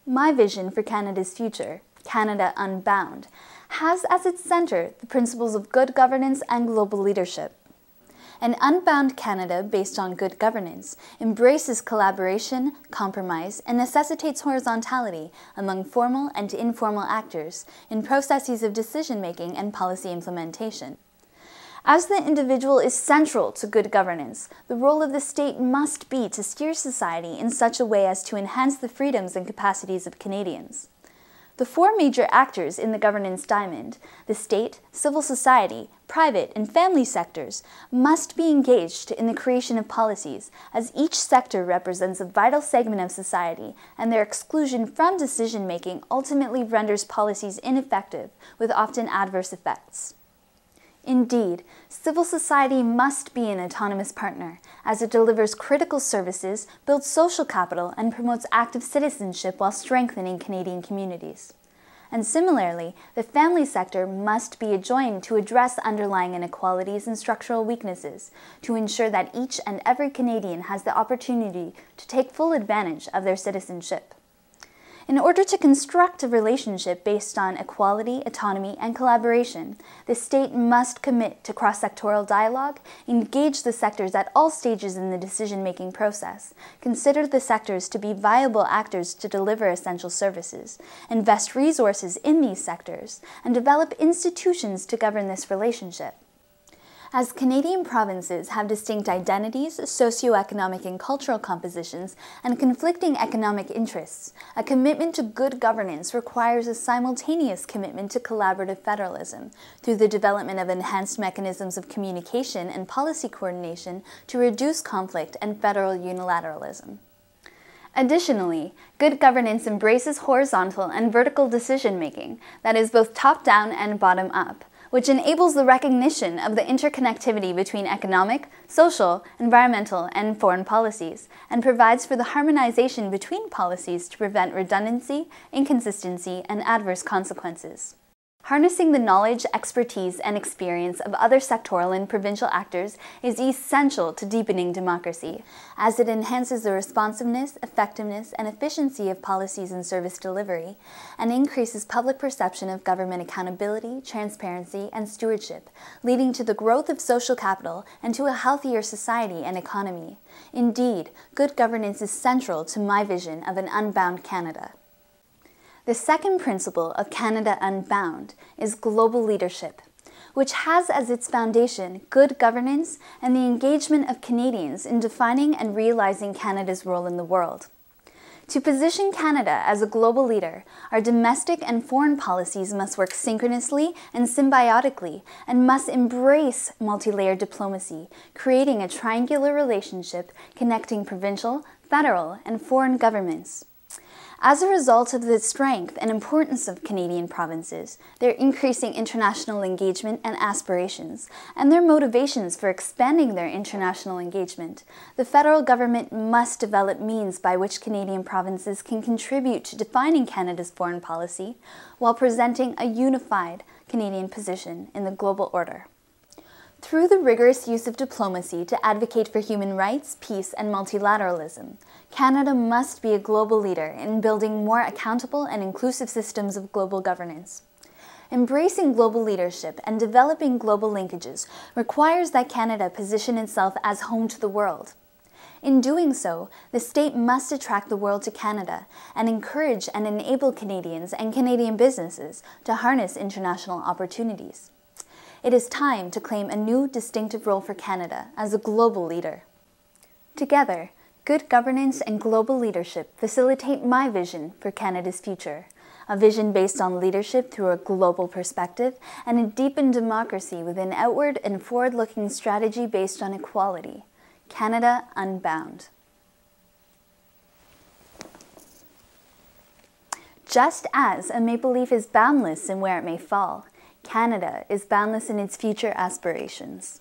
My vision for Canada's future, Canada Unbound, has as its center the principles of good governance and global leadership. An unbound Canada based on good governance embraces collaboration, compromise, and necessitates horizontality among formal and informal actors in processes of decision-making and policy implementation. As the individual is central to good governance, the role of the state must be to steer society in such a way as to enhance the freedoms and capacities of Canadians. The four major actors in the governance diamond, the state, civil society, private, and family sectors, must be engaged in the creation of policies, as each sector represents a vital segment of society, and their exclusion from decision-making ultimately renders policies ineffective, with often adverse effects. Indeed, civil society must be an autonomous partner, as it delivers critical services, builds social capital, and promotes active citizenship while strengthening Canadian communities. And similarly, the family sector must be adjoined to address underlying inequalities and structural weaknesses, to ensure that each and every Canadian has the opportunity to take full advantage of their citizenship. In order to construct a relationship based on equality, autonomy, and collaboration, the state must commit to cross-sectoral dialogue, engage the sectors at all stages in the decision-making process, consider the sectors to be viable actors to deliver essential services, invest resources in these sectors, and develop institutions to govern this relationship. As Canadian provinces have distinct identities, socioeconomic and cultural compositions, and conflicting economic interests, a commitment to good governance requires a simultaneous commitment to collaborative federalism through the development of enhanced mechanisms of communication and policy coordination to reduce conflict and federal unilateralism. Additionally, good governance embraces horizontal and vertical decision-making that is both top-down and bottom-up, which enables the recognition of the interconnectivity between economic, social, environmental, and foreign policies, and provides for the harmonization between policies to prevent redundancy, inconsistency, and adverse consequences. Harnessing the knowledge, expertise, and experience of other sectoral and provincial actors is essential to deepening democracy, as it enhances the responsiveness, effectiveness, and efficiency of policies and service delivery, and increases public perception of government accountability, transparency, and stewardship, leading to the growth of social capital and to a healthier society and economy. Indeed, good governance is central to my vision of an unbound Canada. The second principle of Canada Unbound is global leadership, which has as its foundation good governance and the engagement of Canadians in defining and realizing Canada's role in the world. To position Canada as a global leader, our domestic and foreign policies must work synchronously and symbiotically and must embrace multi-layered diplomacy, creating a triangular relationship connecting provincial, federal, and foreign governments. As a result of the strength and importance of Canadian provinces, their increasing international engagement and aspirations, and their motivations for expanding their international engagement, the federal government must develop means by which Canadian provinces can contribute to defining Canada's foreign policy while presenting a unified Canadian position in the global order. Through the rigorous use of diplomacy to advocate for human rights, peace, and multilateralism, Canada must be a global leader in building more accountable and inclusive systems of global governance. Embracing global leadership and developing global linkages requires that Canada position itself as home to the world. In doing so, the state must attract the world to Canada and encourage and enable Canadians and Canadian businesses to harness international opportunities. It is time to claim a new distinctive role for Canada as a global leader. Together, good governance and global leadership facilitate my vision for Canada's future, a vision based on leadership through a global perspective and a deepened democracy with an outward and forward-looking strategy based on equality. Canada Unbound. Just as a maple leaf is boundless in where it may fall, Canada is boundless in its future aspirations.